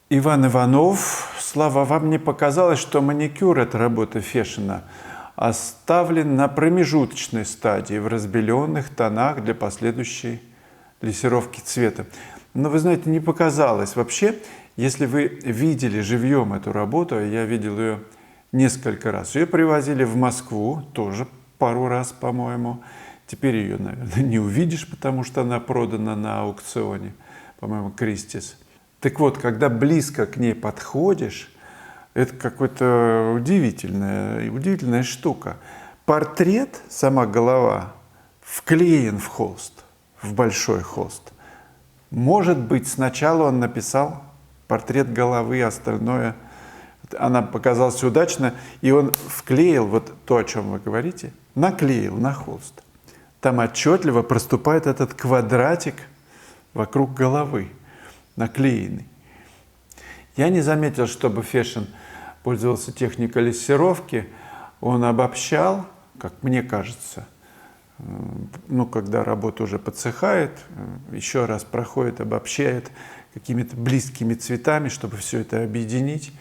Иван Иванов. Слава, вам не показалось, что маникюр – это работа Фешина, оставлен на промежуточной стадии в разбеленных тонах для последующей лессировки цвета? Но вы знаете, не показалось. Вообще, если вы видели живьем эту работу, я видел ее несколько раз. Ее привозили в Москву, тоже пару раз, по-моему. Теперь ее, наверное, не увидишь, потому что она продана на аукционе, по-моему, Кристис. Так вот, когда близко к ней подходишь, это какая-то удивительная штука. Портрет, сама голова, вклеен в холст, в большой холст. Может быть, сначала он написал портрет головы, остальное она показалась удачно, и он вклеил вот то, о чем вы говорите, наклеил на холст. Там отчетливо проступает этот квадратик вокруг головы, наклеенный. Я не заметил, чтобы Фешин пользовался техникой лессировки. Он обобщал, как мне кажется, когда работа уже подсыхает, еще раз проходит, обобщает какими-то близкими цветами, чтобы все это объединить.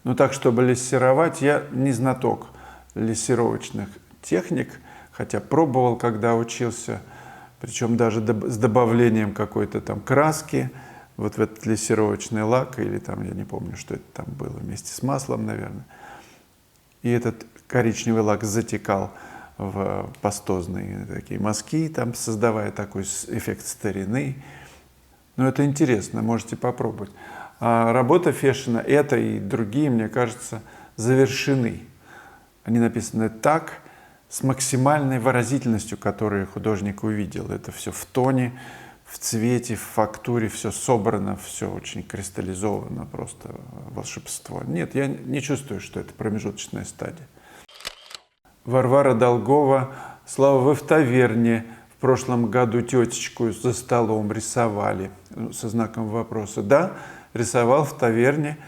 Но так, чтобы лессировать, я не знаток лессировочных техник, хотя пробовал, когда учился, причем даже с добавлением какой-то там краски, вот в этот лессировочный лак, или там, я не помню, что это там было, вместе с маслом, наверное. И этот коричневый лак затекал в пастозные такие мазки, там создавая такой эффект старины. Но это интересно, можете попробовать. А работа Фешина, это и другие, мне кажется, завершены. Они написаны так, с максимальной выразительностью, которую художник увидел. Это все в тоне, в цвете, в фактуре, все собрано, все очень кристаллизовано, просто волшебство. Нет, я не чувствую, что это промежуточная стадия. Варвара Долгова. Слава, вы в таверне в прошлом году тетечку за столом рисовали, со знаком вопроса. Да, рисовал в таверне,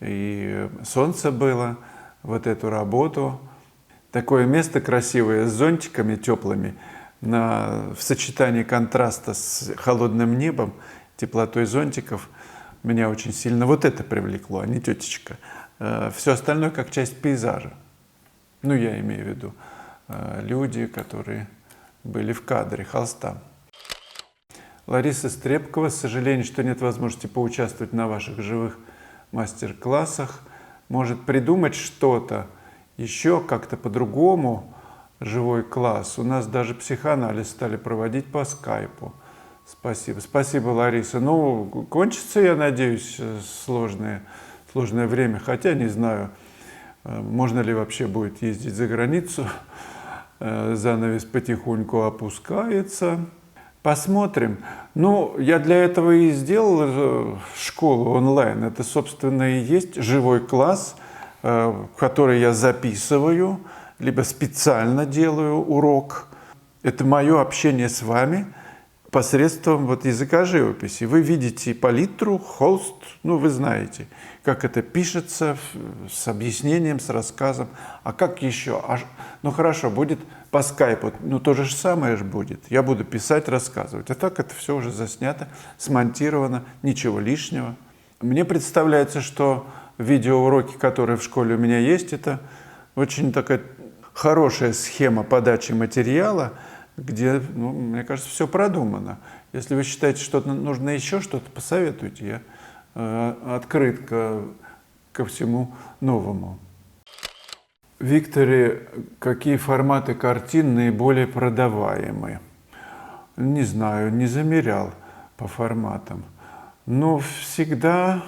и солнце было, вот эту работу. Такое место красивое, с зонтиками теплыми, в сочетании контраста с холодным небом, теплотой зонтиков, меня очень сильно вот это привлекло, а не тетечка. Все остальное как часть пейзажа. Ну, я имею в виду люди, которые были в кадре, холста. Лариса Стрепкова. С сожалением, что нет возможности поучаствовать на ваших живых мастер-классах. Может придумать что-то еще как-то по-другому, живой класс. У нас даже психоанализ стали проводить по скайпу. Спасибо. Спасибо, Лариса. Ну, кончится, я надеюсь, сложное время. Хотя не знаю, можно ли вообще будет ездить за границу. Занавес потихоньку опускается. Посмотрим. Ну, я для этого и сделал школу онлайн. Это, собственно, и есть живой класс, в который я записываю, либо специально делаю урок. Это мое общение с вами посредством языка живописи. Вы видите палитру, холст, вы знаете, как это пишется, с объяснением, с рассказом. А как еще? Хорошо, будет по скайпу, то же самое же будет. Я буду писать, рассказывать. А так это все уже заснято, смонтировано, ничего лишнего. Мне представляется, что видеоуроки, которые в школе у меня есть, это очень такая хорошая схема подачи материала, где, мне кажется, все продумано. Если вы считаете, что нужно еще что-то, посоветуйте. Я открыт ко всему новому. Викторе, какие форматы картин наиболее продаваемые? Не знаю, не замерял по форматам. Но всегда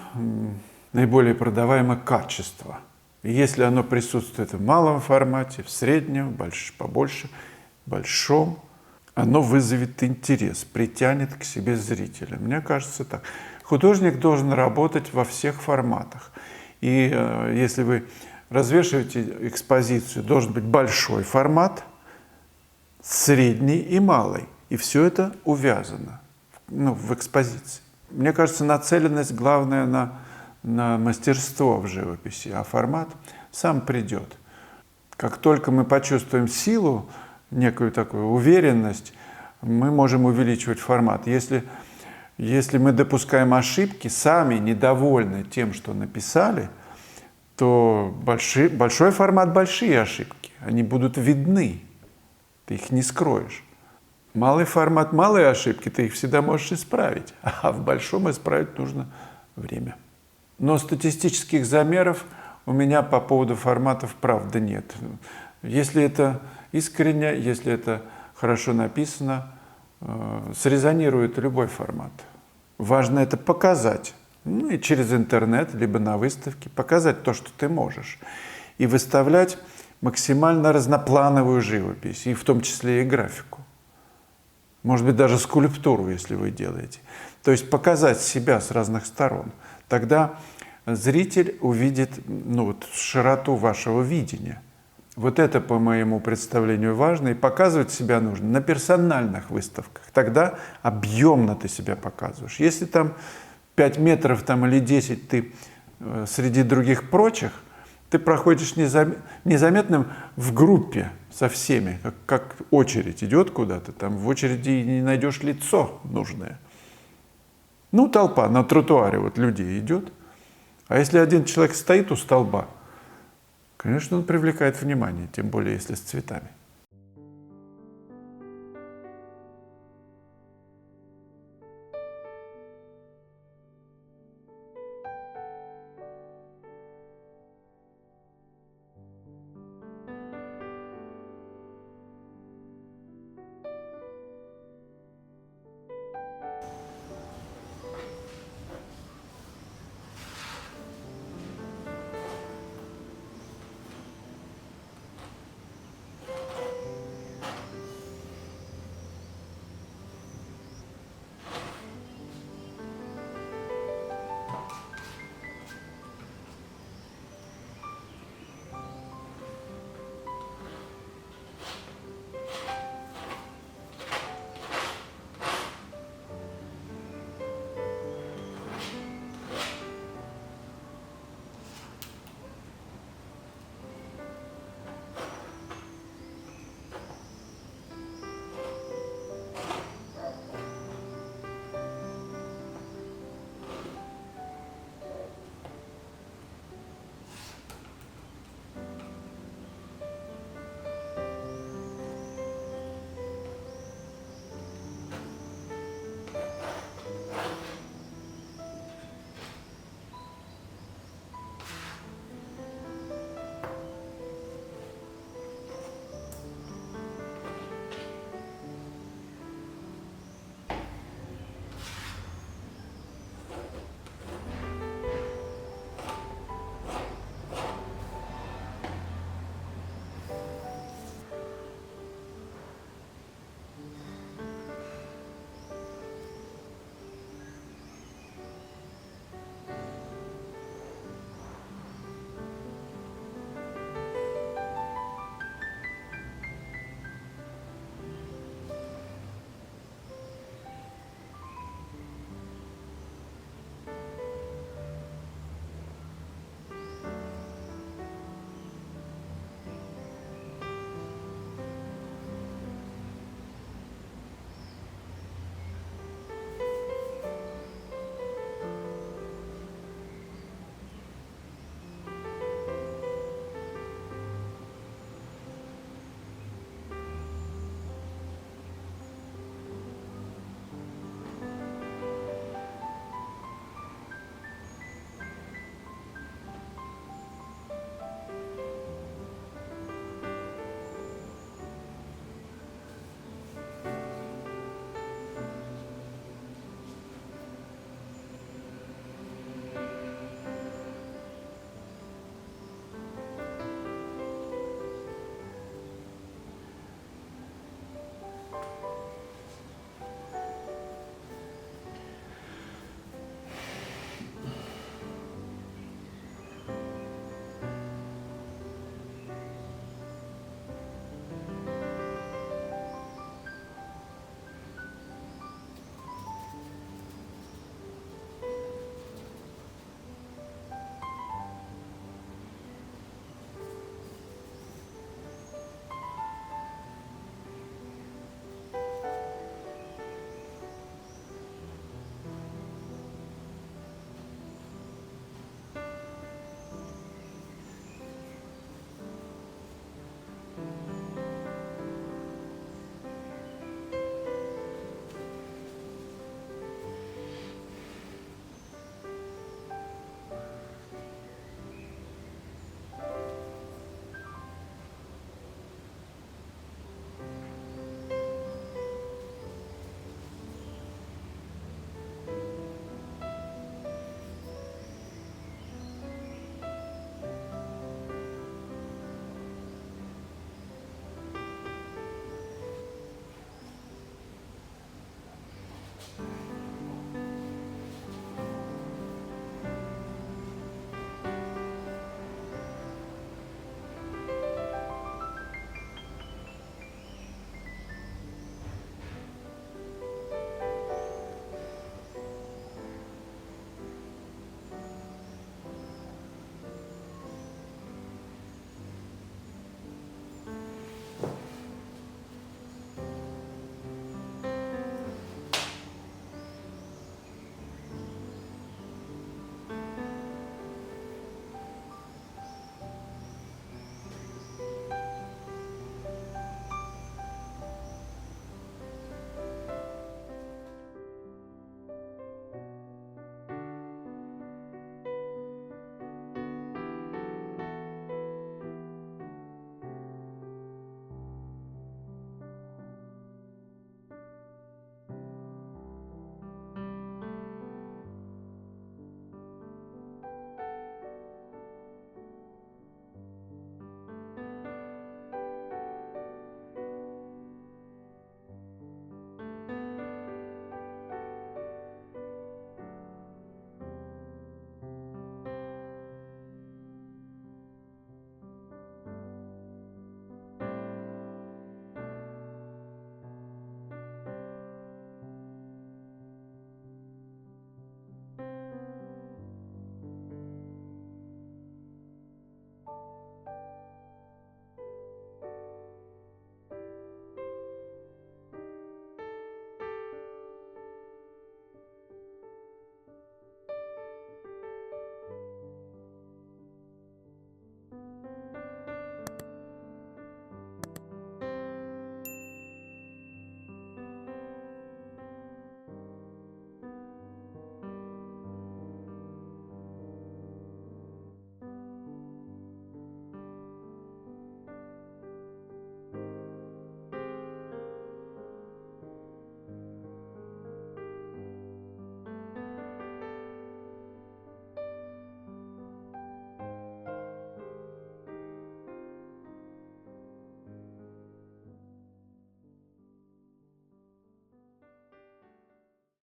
наиболее продаваемое качество. И если оно присутствует в малом формате, в среднем, побольше, большом, оно вызовет интерес, притянет к себе зрителя. Мне кажется так. Художник должен работать во всех форматах. И если вы развешиваете экспозицию, должен быть большой формат, средний и малый. И все это увязано в экспозиции. Мне кажется, нацеленность главная на мастерство в живописи, а формат сам придет. Как только мы почувствуем силу, некую такую уверенность, мы можем увеличивать формат. Если Если мы допускаем ошибки, сами недовольны тем, что написали, то большой формат – большие ошибки. Они будут видны, ты их не скроешь. Малый формат – малые ошибки, ты их всегда можешь исправить. А в большом исправить нужно время. Но статистических замеров у меня по поводу форматов правда нет. Если это искренне, если это хорошо написано, срезонирует любой формат. Важно это показать. Ну и через интернет, либо на выставке, показать то, что ты можешь. И выставлять максимально разноплановую живопись, и в том числе и графику. Может быть, даже скульптуру, если вы делаете. То есть показать себя с разных сторон. Тогда зритель увидит широту вашего видения. Вот это, по моему представлению, важно. И показывать себя нужно на персональных выставках. Тогда объемно ты себя показываешь. Если там 5 метров или 10 ты среди других прочих, ты проходишь незаметным в группе со всеми, как очередь идет куда-то, там в очереди не найдешь лицо нужное. Толпа на тротуаре людей идет. А если один человек стоит у столба, конечно, он привлекает внимание, тем более если с цветами.